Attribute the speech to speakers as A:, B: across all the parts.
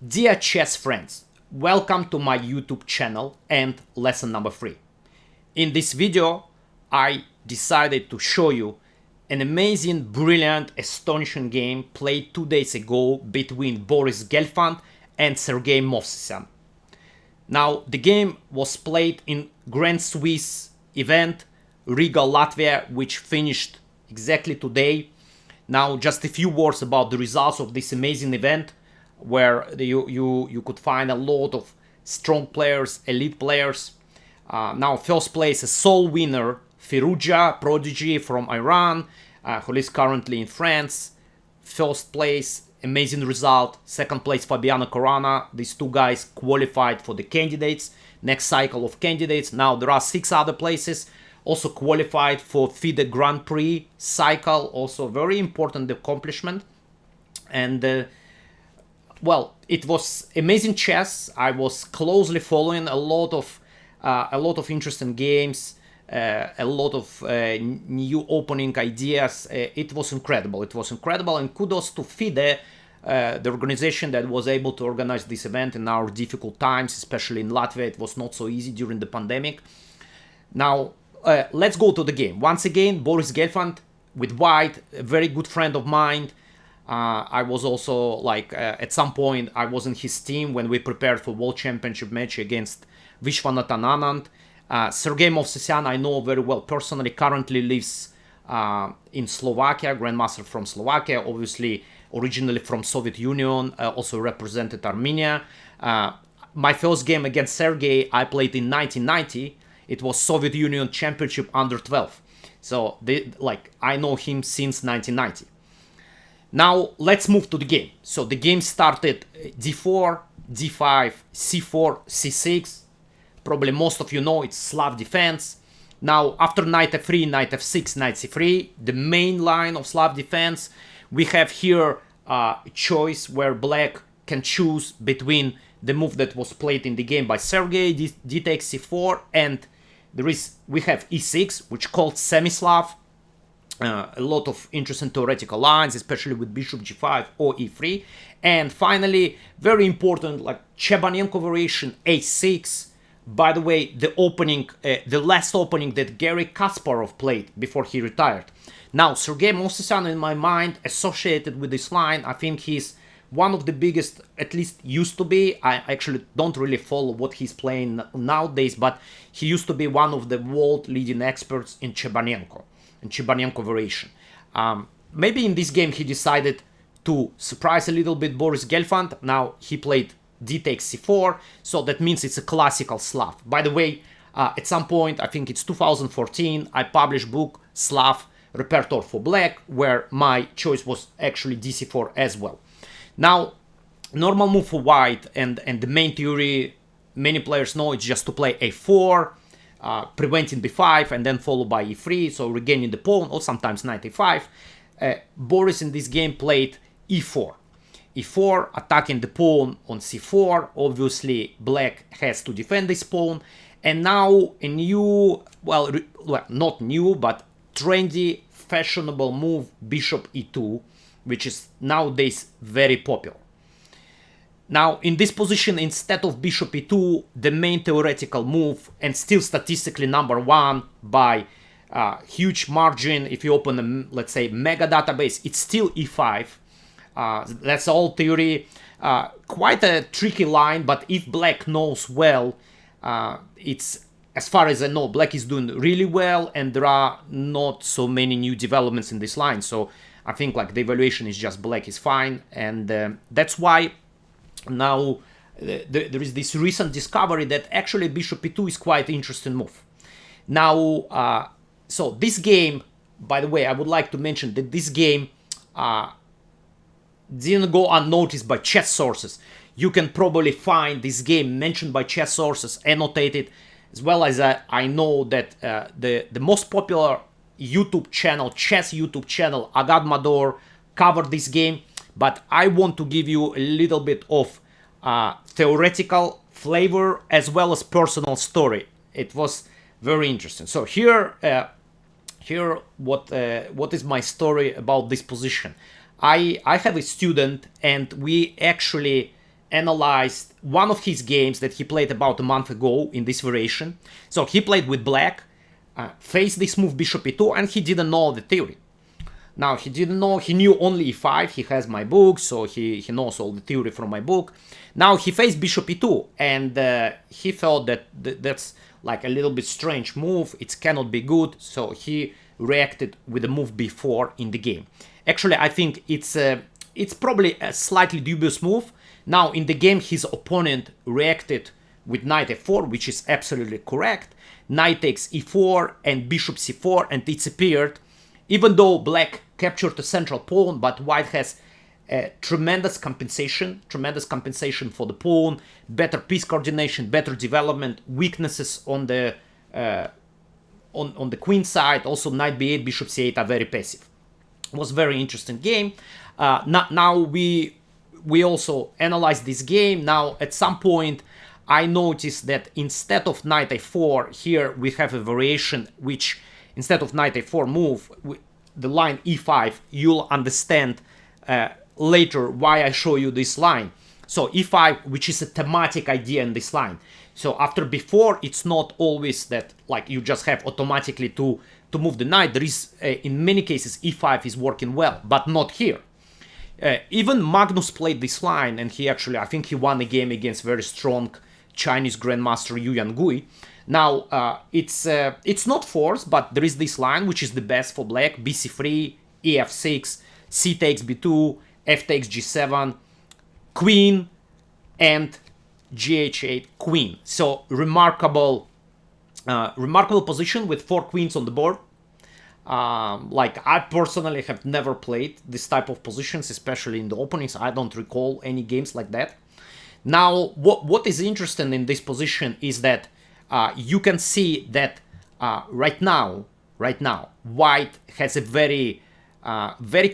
A: Dear chess friends, welcome to my YouTube channel and lesson number 3. In this video, I decided to show you an amazing, brilliant, astonishing game played 2 days ago between Boris Gelfand and Sergei Movsesyan. Now, the game was played in Grand Swiss event, Riga, Latvia, which finished exactly today. Now, just a few words about the results of this amazing event, where you could find a lot of strong players, elite players. Now, first place, a sole winner, Firouzija, prodigy from Iran, who lives currently in France. First place, amazing result. Second place, Fabiano Caruana. These two guys qualified for the candidates, next cycle of candidates. Now, there are 6 other places also qualified for FIDE Grand Prix cycle, also very important accomplishment. And well, it was amazing chess. I was closely following a lot of interesting games, a lot of new opening ideas. It was incredible. It was incredible, and kudos to FIDE, the organization that was able to organize this event in our difficult times, especially in Latvia. It was not so easy during the pandemic. Now, let's go to the game. Once again, Boris Gelfand with white, a very good friend of mine. I was also at some point I was in his team when we prepared for World Championship match against Vishwanathan Anand. Sergei Movsesyan I know very well personally, currently lives in Slovakia, Grandmaster from Slovakia, obviously originally from Soviet Union, also represented Armenia. My first game against Sergei I played in 1990. It was Soviet Union Championship under 12. So I know him since 1990. Now, let's move to the game. So the game started d4, d5, c4, c6. Probably most of you know it's Slav defense. Now, after knight f3, knight f6, knight c3, the main line of Slav defense, we have here a choice where black can choose between the move that was played in the game by Sergei, d takes c4, and we have e6, which called Semi-Slav. A lot of interesting theoretical lines, especially with bishop g5 or e3. And finally, very important, like Chebanenko variation a6. By the way, the last opening that Garry Kasparov played before he retired. Now, Sergei Movsesyan, in my mind, associated with this line, I think he's one of the biggest, at least used to be. I actually don't really follow what he's playing nowadays, but he used to be one of the world leading experts in Chebanenko variation. Maybe in this game he decided to surprise a little bit Boris Gelfand. Now he played d takes c4, so that means it's a classical Slav. By the way, at some point, I think it's 2014, I published book Slav Repertoire for Black, where my choice was actually dc4 as well. Now, normal move for white and the main theory many players know it's just to play a4, preventing b5 and then followed by e3, so regaining the pawn, or sometimes knight a5. Boris in this game played e4. e4, attacking the pawn on c4. Obviously, black has to defend this pawn. And now a new, well, not new, but trendy, fashionable move, bishop e2, which is nowadays very popular. Now, in this position, instead of bishop e2, the main theoretical move, and still statistically number 1 by huge margin, if you open a, let's say, mega database, it's still e5. That's all theory. Quite a tricky line, but if black knows well, it's, as far as I know, black is doing really well, and there are not so many new developments in this line. So I think the evaluation is just black is fine, and that's why now there is this recent discovery that actually bishop e2 is quite an interesting move. Now, so this game, by the way, I would like to mention that this game didn't go unnoticed by chess sources. You can probably find this game mentioned by chess sources, annotated, as well as I know that the most popular YouTube channel, chess YouTube channel, Agad Mador, covered this game. But I want to give you a little bit of theoretical flavor as well as personal story. It was very interesting. So here what is my story about this position. I have a student, and we actually analyzed one of his games that he played about a month ago in this variation. So he played with black, faced this move bishop e2, and he didn't know the theory. Now, he didn't know, he knew only e5, he has my book, so he knows all the theory from my book. Now, he faced bishop e2, and he felt that that's like a little bit strange move, it cannot be good, so he reacted with the move b4 in the game. Actually, I think it's probably a slightly dubious move. Now, in the game, his opponent reacted with knight f4, which is absolutely correct. Knight takes e4 and bishop c4, and it's appeared, even though black captured the central pawn, but white has tremendous compensation for the pawn, better piece coordination, better development, weaknesses on the queen side. Also, knight b8, bishop c8 are very passive. It was a very interesting game. Now we also analyzed this game. Now, at some point, I noticed that instead of knight a4, here we have a variation which, instead of knight a4 move, the line e5, you'll understand later why I show you this line. So e5, which is a thematic idea in this line. So after b4, it's not always that like you just have automatically to move the knight. There is, in many cases, e5 is working well, but not here. Even Magnus played this line, and he actually, I think he won a game against very strong Chinese Grandmaster Yu Yangui. Now, it's not forced, but there is this line, which is the best for black: bc3, ef6, c takes b2, f takes g7, queen, and gh8 queen. So remarkable position with 4 queens on the board. Like, I personally have never played this type of positions, especially in the openings. I don't recall any games like that. Now, what is interesting in this position is that you can see that right now, white has a very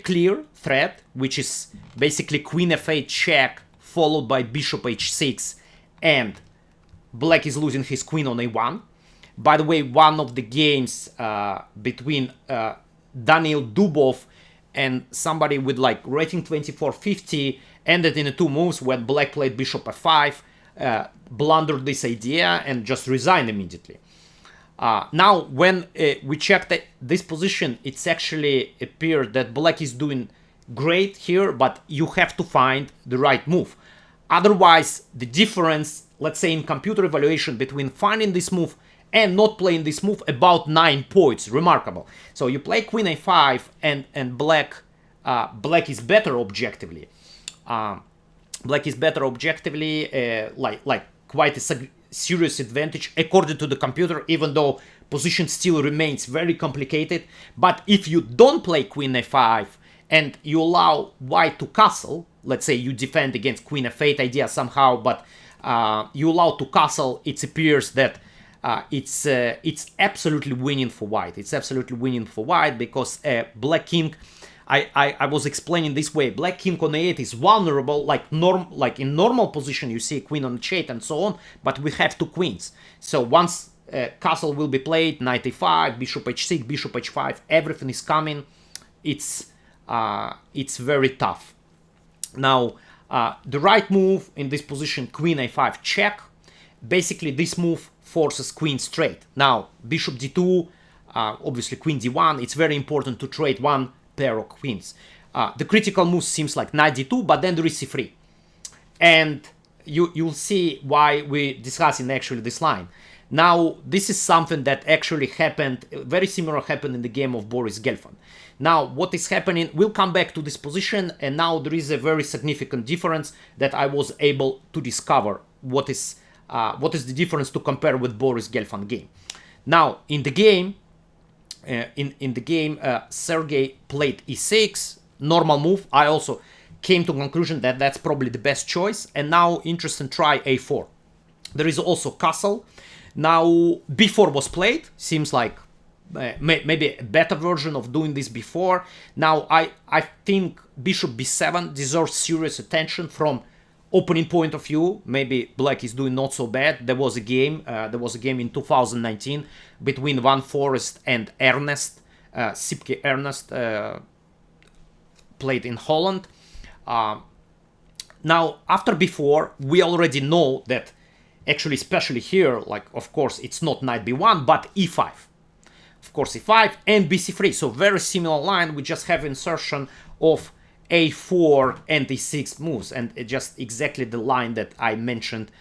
A: clear threat, which is basically queen f8 check, followed by bishop h6, and black is losing his queen on a1. By the way, one of the games between Daniil Dubov and somebody with like rating 2450 ended in 2 moves when black played bishop f5, blundered this idea, and just resigned immediately. Now, when we checked this position, it's actually appeared that black is doing great here, but you have to find the right move. Otherwise, the difference, let's say in computer evaluation, between finding this move and not playing this move, about 9 points. Remarkable. So you play queen a5, and black is better objectively. Black is better objectively, like quite a serious advantage according to the computer, even though position still remains very complicated. But if you don't play queen a5 and you allow white to castle, let's say you defend against queen f8 idea somehow, but you allow to castle, it appears that it's absolutely winning for white. It's absolutely winning for white because black king, I was explaining this way, black king on a8 is vulnerable, like in normal position you see queen on h8 and so on, but we have 2 queens. So once castle will be played, knight a5, bishop h6, bishop h5, everything is coming. It's very tough. Now, the right move in this position, queen a5 check, basically this move forces queen straight. Now, bishop d2, obviously queen d1, it's very important to trade one pair of queens. The critical move seems like knight d2, but then there is c3. And you'll see why we're discussing actually this line. Now, this is something that actually happened, very similar happened in the game of Boris Gelfand. Now, what is happening, we'll come back to this position, and now there is a very significant difference that I was able to discover. What is the difference to compare with Boris Gelfand game? Now, in the game, Sergey played e6, normal move. I also came to conclusion that that's probably the best choice. And now, interesting, try a4. There is also castle. Now, b4 was played. Seems like maybe a better version of doing this before. Now, I think bishop b7 deserves serious attention from opening point of view. Maybe black is doing not so bad. There was a game in 2019 between Van Forest and Ernest. Sipke Ernest played in Holland. Now, after b4, we already know that actually, especially here, like, of course, it's not knight b1, but e5. Of course, e5 and bc3. So very similar line. We just have insertion of a4 and e6 moves, and it just exactly the line that I mentioned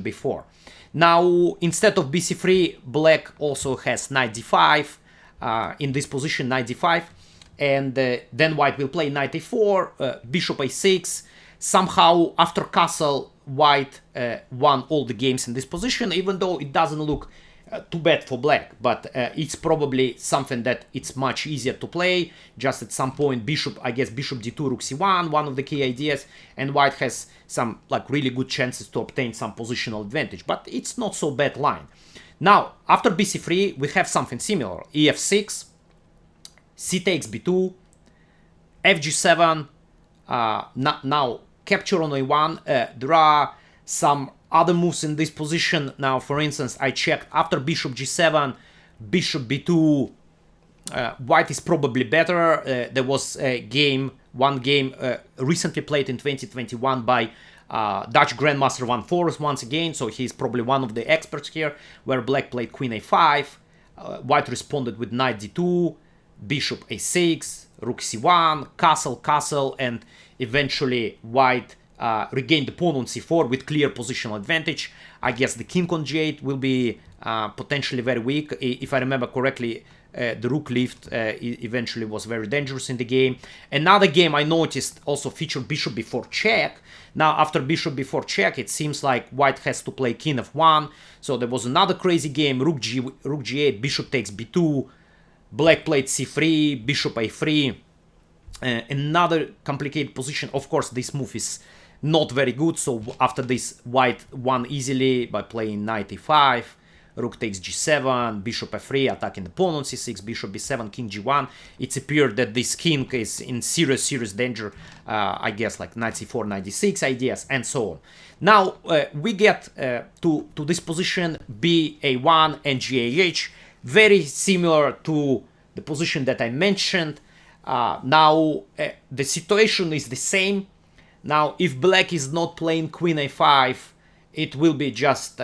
A: before. Now, instead of bc3, black also has knight d5. In this position, knight d5, and then white will play knight a4, bishop a6. Somehow, after castle, white won all the games in this position, even though it doesn't look too bad for black, but it's probably something that it's much easier to play. Just at some point, bishop, I guess bishop d2, rook c1, one of the key ideas, and white has some like really good chances to obtain some positional advantage, but it's not so bad line. Now, after bc3, we have something similar. ef6, c takes b2, fg7, now capture on a1. There are some other moves in this position. Now, for instance, I checked after bishop g7, bishop b2, white is probably better. There was one game recently played in 2021 by Dutch Grandmaster Van Forest once again, so he's probably one of the experts here, where black played queen a5, white responded with knight d2, bishop a6, rook c1, castle, and eventually white regained the pawn on c4 with clear positional advantage. I guess the king on g8 will be potentially very weak. If I remember correctly, the rook lift eventually was very dangerous in the game. Another game I noticed also featured bishop before check. Now, after bishop before check, it seems like white has to play king f1. So there was another crazy game, rook g8, bishop takes b2, black played c3, bishop a3. Another complicated position. Of course, this move is not very good. So after this, white won easily by playing knight e5, rook takes g7, bishop f3, attacking the pawn on c6, bishop b7, king g1. It's appeared that this king is in serious danger. I guess like knight c4, knight d6 ideas, and so on. Now we get to this position, b a1 and g ah, very similar to the position that I mentioned. Now the situation is the same. Now, if black is not playing queen a5, it will be just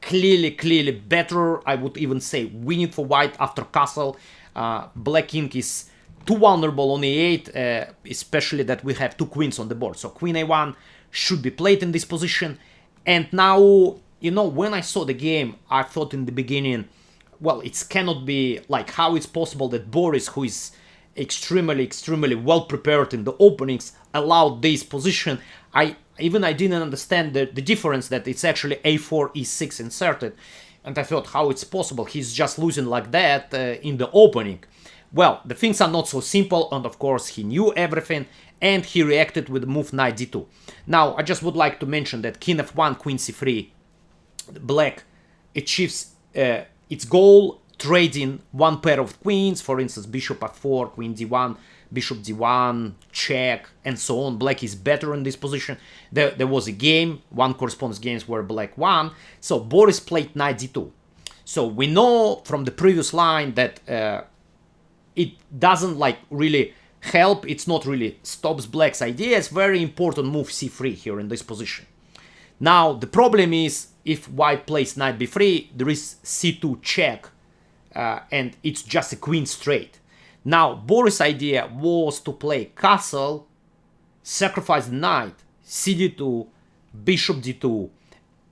A: clearly better. I would even say winning for white after castle. Black king is too vulnerable on e8, especially that we have two queens on the board. So queen a1 should be played in this position. And now, you know, when I saw the game, I thought in the beginning, well, it cannot be like how it's possible that Boris, who is extremely well prepared in the openings, allowed this position. I didn't understand the difference that it's actually a4 e6 inserted, and I thought how it's possible he's just losing like that in the opening. Well, the things are not so simple, and of course he knew everything, and he reacted with the move knight d2. Now I just would like to mention that king f1, queen c3, black achieves its goal, trading one pair of queens, for instance bishop f4, queen d1, bishop d1, check, and so on. Black is better in this position. There was a game, one correspondence games where black won, so Boris played knight d2. So we know from the previous line that it doesn't like really help, it's not really stops black's idea. It's very important move c3 here in this position. Now the problem is if white plays knight b3, there is c2 check, and it's just a queen straight. Now Boris' idea was to play castle, sacrifice the knight, cd2, bishop d2,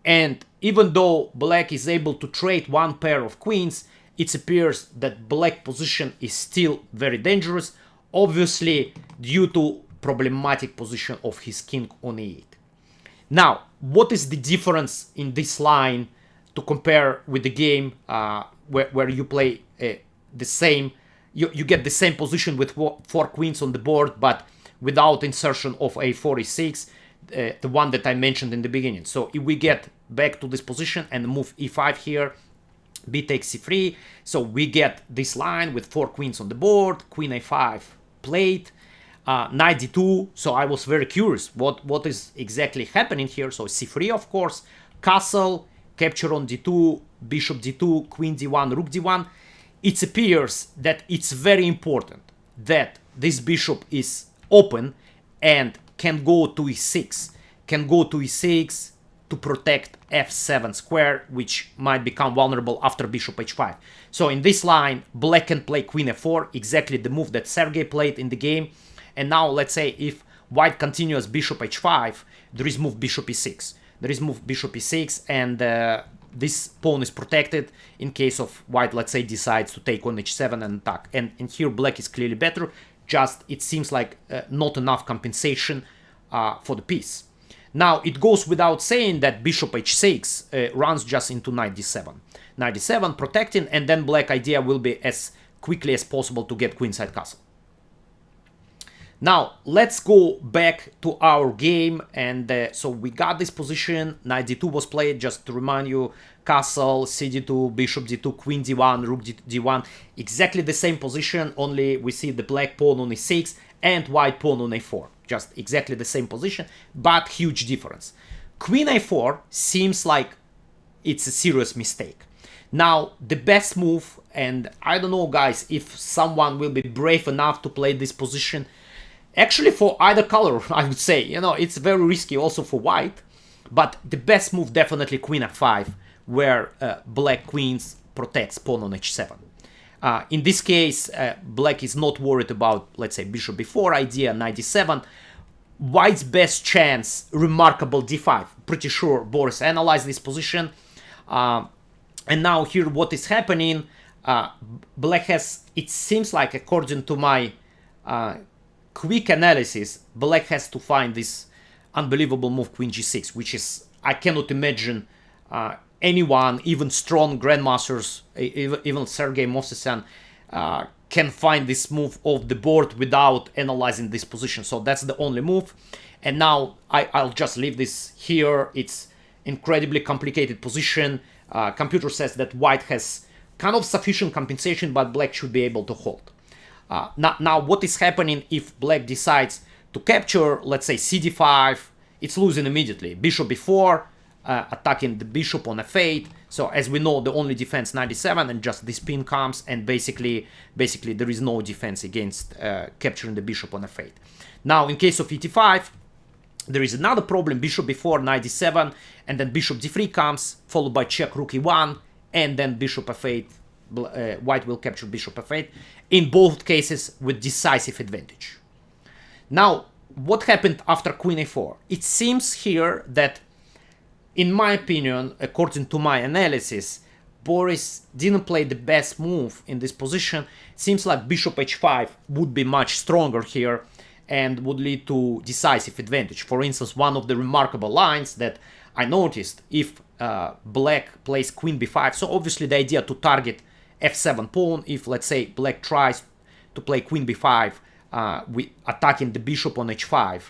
A: and even though black is able to trade one pair of queens, it appears that black position is still very dangerous, obviously due to problematic position of his king on e8. Now, what is the difference in this line to compare with the game where you play the same, you get the same position with four queens on the board, but without insertion of a4, e6, the one that I mentioned in the beginning. So if we get back to this position and move e5 here, b takes c3, so we get this line with four queens on the board, queen a5 played, knight d2. So I was very curious what is exactly happening here. So c3, of course, castle, capture on d2, bishop d2, queen d1, rook d1. It appears that it's very important that this bishop is open, and can go to e6, to protect f7 square, which might become vulnerable after bishop h5. So in this line, black can play queen f4, exactly the move that Sergey played in the game. And now let's say if white continues bishop h5, there is move bishop e6. And this pawn is protected in case of white, let's say, decides to take on h7 and attack. And here black is clearly better, just it seems like not enough compensation for the piece. Now, it goes without saying that bishop h6 runs just into knight d7. Knight d7 protecting, and then black idea will be as quickly as possible to get queenside castle. Now, let's go back to our game, and so we got this position, knight d2 was played, just to remind you, castle, cd2, bishop d2, queen d1, rook d1, exactly the same position, only we see the black pawn on e6 and white pawn on a4. Just exactly the same position, but huge difference. Queen a4 seems like it's a serious mistake. Now, the best move, and I don't know, guys, if someone will be brave enough to play this position, actually for either color, I would say, you know, it's very risky also for white, but the best move definitely queen f5, where black queens protects pawn on h7. In this case, black is not worried about, let's say, bishop b4 idea, knight d7. White's best chance, remarkable d5. Pretty sure Boris analyzed this position. And now here what is happening, black has, it seems like, according to my quick analysis, black has to find this unbelievable move queen g6, which is, I cannot imagine anyone, even strong grandmasters, even Sergey Movsesyan, can find this move off the board without analyzing this position. So that's the only move. And now I'll just leave this here. It's incredibly complicated position. Computer says that white has kind of sufficient compensation, but black should be able to hold. Now what is happening if black decides to capture, let's say, cd5, it's losing immediately. Bishop b4, attacking the bishop on f8. So as we know, the only defense knight d7, and just this pin comes, and basically there is no defense against capturing the bishop on f8. Now in case of e5, there is another problem, bishop b4, knight d7, and then bishop d3 comes, followed by check rook e1, and then bishop f8, white will capture bishop f8, in both cases with decisive advantage. Now, what happened after queen a4? It seems here that, in my opinion, according to my analysis, Boris didn't play the best move in this position. It seems like bishop h5 would be much stronger here and would lead to decisive advantage. For instance, one of the remarkable lines that I noticed, if black plays queen b5, so obviously the idea to target f7 pawn, if let's say black tries to play queen b5, with attacking the bishop on h5,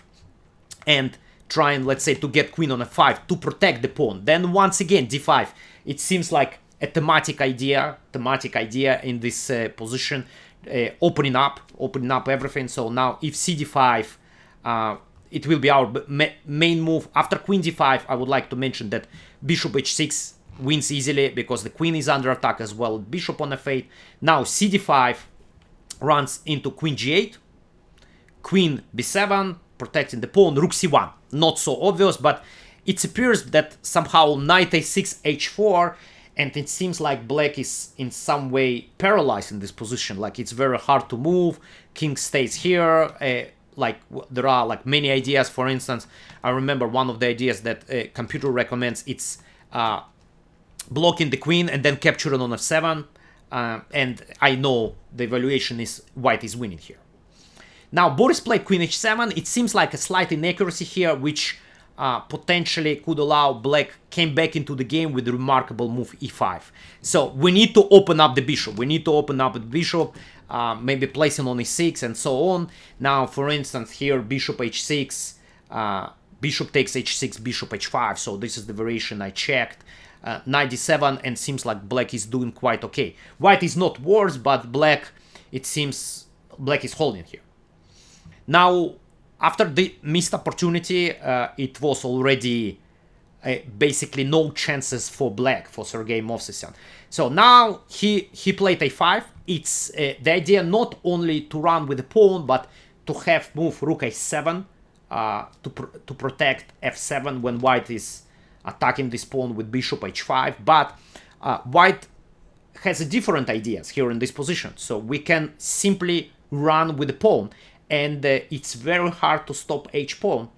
A: and trying, let's say, to get queen on f5 to protect the pawn. Then once again, d5. It seems like a thematic idea in this position, opening up everything. So now if cd5, it will be our main move. After queen d5, I would like to mention that bishop h6 wins easily because the queen is under attack as well. Bishop on f8. Now cd5 runs into queen g8, queen b7, protecting the pawn, rook c1. Not so obvious, but it appears that somehow knight a6, h4, and it seems like black is in some way paralyzed in this position. Like it's very hard to move. King stays here. Like there are like many ideas. For instance, I remember one of the ideas that computer recommends. It's blocking the queen and then capturing on f7. And I know the evaluation is white is winning here. Now, Boris played queen h7. It seems like a slight inaccuracy here, which potentially could allow black came back into the game with the remarkable move e5. So we need to open up the bishop. Maybe placing on e6 and so on. Now, for instance, here bishop h6, bishop takes h6, bishop h5. So this is the variation I checked. Knight d7, and seems like black is doing quite okay. White is not worse, but black, it seems black is holding here. Now, after the missed opportunity, it was already basically no chances for black, for Sergey Movsesyan. So now he played a5. It's the idea not only to run with the pawn, but to have move rook a7 to protect f7 when white is attacking this pawn with bishop h5, but white has a different ideas here in this position. So we can simply run with the pawn, and it's very hard to stop h-pawn.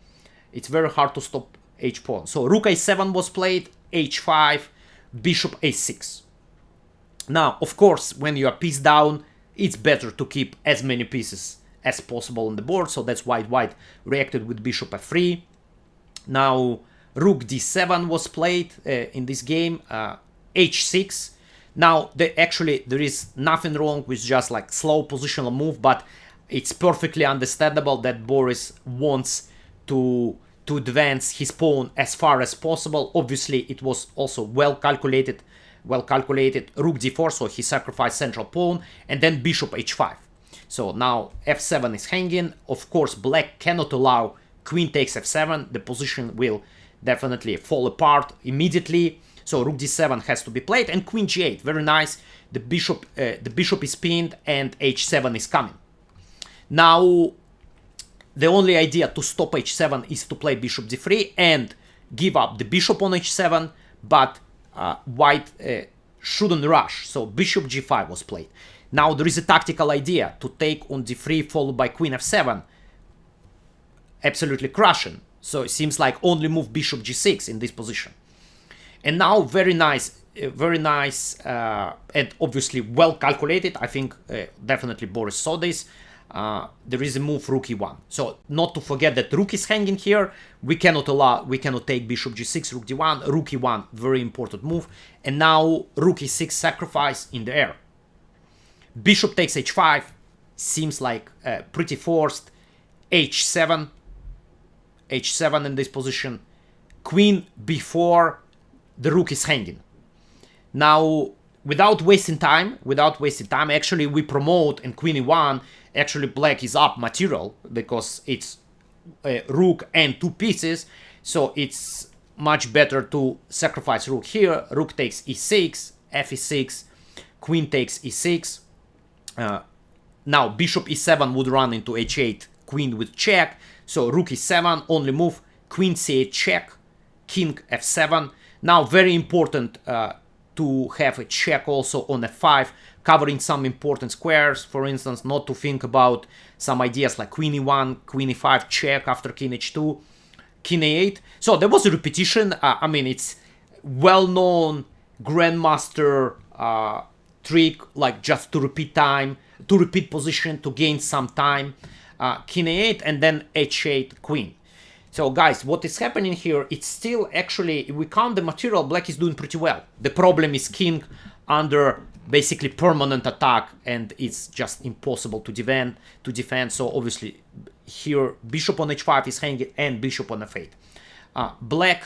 A: It's very hard to stop h-pawn. So rook a7 was played, h5, bishop a6. Now, of course, when you are piece down, it's better to keep as many pieces as possible on the board. So that's why white reacted with bishop f3. Now, rook d7 was played in this game, h6. Now, actually, there is nothing wrong with just like slow positional move, but it's perfectly understandable that Boris wants to advance his pawn as far as possible. Obviously, it was also well calculated. Rook d4, so he sacrificed central pawn, and then bishop h5. So now f7 is hanging. Of course, black cannot allow queen takes f7. The position will definitely fall apart immediately. So rook d7 has to be played, and queen g8. Very nice. The bishop is pinned, and h7 is coming. Now, the only idea to stop h7 is to play bishop d3 and give up the bishop on h7, but white shouldn't rush. So bishop g5 was played. Now there is a tactical idea to take on d3 followed by queen f7. Absolutely crushing. So it seems like only move bishop g6 in this position. And now very nice, and obviously well calculated. I think definitely Boris saw this. There is a move rook e1. So not to forget that rook is hanging here. We cannot take bishop g6, rook d1, rook e1, very important move. And now rook e6 sacrifice in the air. Bishop takes h5, seems like pretty forced. h7 in this position. Queen b4, the rook is hanging. Now, without wasting time, actually we promote in queen e1. Actually, black is up material because it's rook and two pieces. So it's much better to sacrifice rook here. Rook takes e6, f e6, queen takes e6. Now bishop e7 would run into h8, queen with check. So rook e7, only move, queen c8 check, king f7. Now very important to have a check also on f5, covering some important squares. For instance, not to think about some ideas like queen e1, queen e5 check after king h2, king a8. So there was a repetition. I mean, it's well-known grandmaster trick, like just to repeat time, to repeat position, to gain some time. King a8 and then h8 queen. So guys, what is happening here, it's still actually, if we count the material, black is doing pretty well. The problem is king under basically permanent attack, and it's just impossible to defend. So obviously here bishop on h5 is hanging and bishop on f8. Black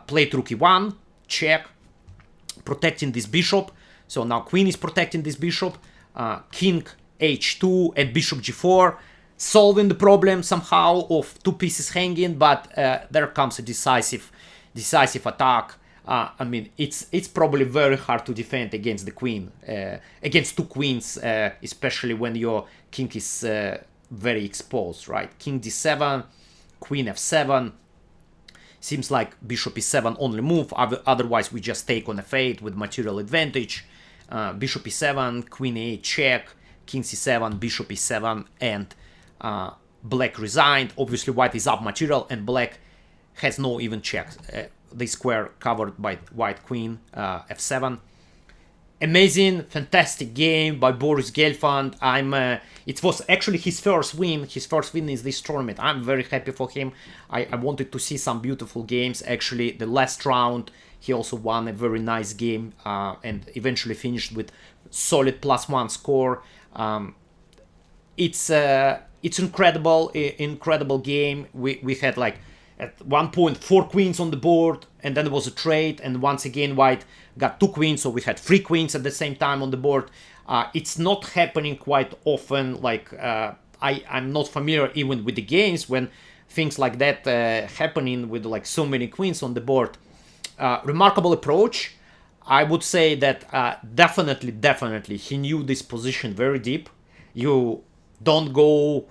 A: played rook e1, check, protecting this bishop. So now queen is protecting this bishop, king h2 and bishop g4, solving the problem somehow of two pieces hanging, but there comes a decisive attack. I mean, it's probably very hard to defend against the queen, against two queens, especially when your king is very exposed, right? King d7, queen f7. Seems like bishop e7 only move, otherwise we just take on f8 with material advantage. Bishop e7, queen a8 check, king c7, bishop e7, and black resigned. Obviously white is up material and black has no even checks. The square covered by white queen, f7. Amazing, fantastic game by Boris Gelfand. It was actually his first win. His first win is this tournament. I'm very happy for him. I wanted to see some beautiful games. Actually, the last round, he also won a very nice game and eventually finished with solid +1 score. It's incredible game. We had like at one point 4 queens on the board, and then there was a trade, and once again white got 2 queens, so we had 3 queens at the same time on the board. It's not happening quite often. Like I'm not familiar even with the games when things like that happening with like so many queens on the board. Remarkable approach. I would say that definitely he knew this position very deep. You don't go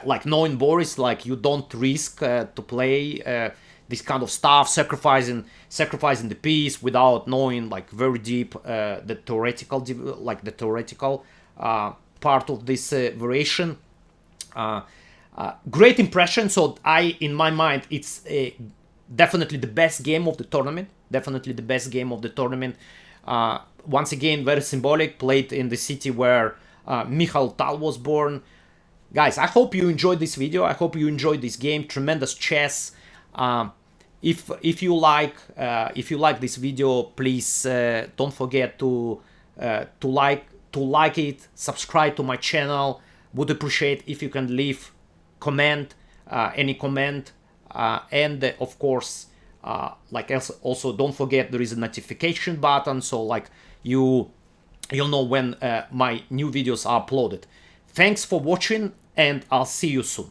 A: like knowing Boris, like you don't risk to play this kind of stuff, sacrificing the piece without knowing like very deep the theoretical part of this variation. Great impression. So in my mind, it's definitely the best game of the tournament. Definitely the best game of the tournament. Once again, very symbolic. Played in the city where Mikhail Tal was born. Guys, I hope you enjoyed this video. I hope you enjoyed this game. Tremendous chess. If you like this video, please don't forget to like it, subscribe to my channel. Would appreciate if you can leave comment, any comment, and of course, like also don't forget there is a notification button, so like you'll know when my new videos are uploaded. Thanks for watching, and I'll see you soon.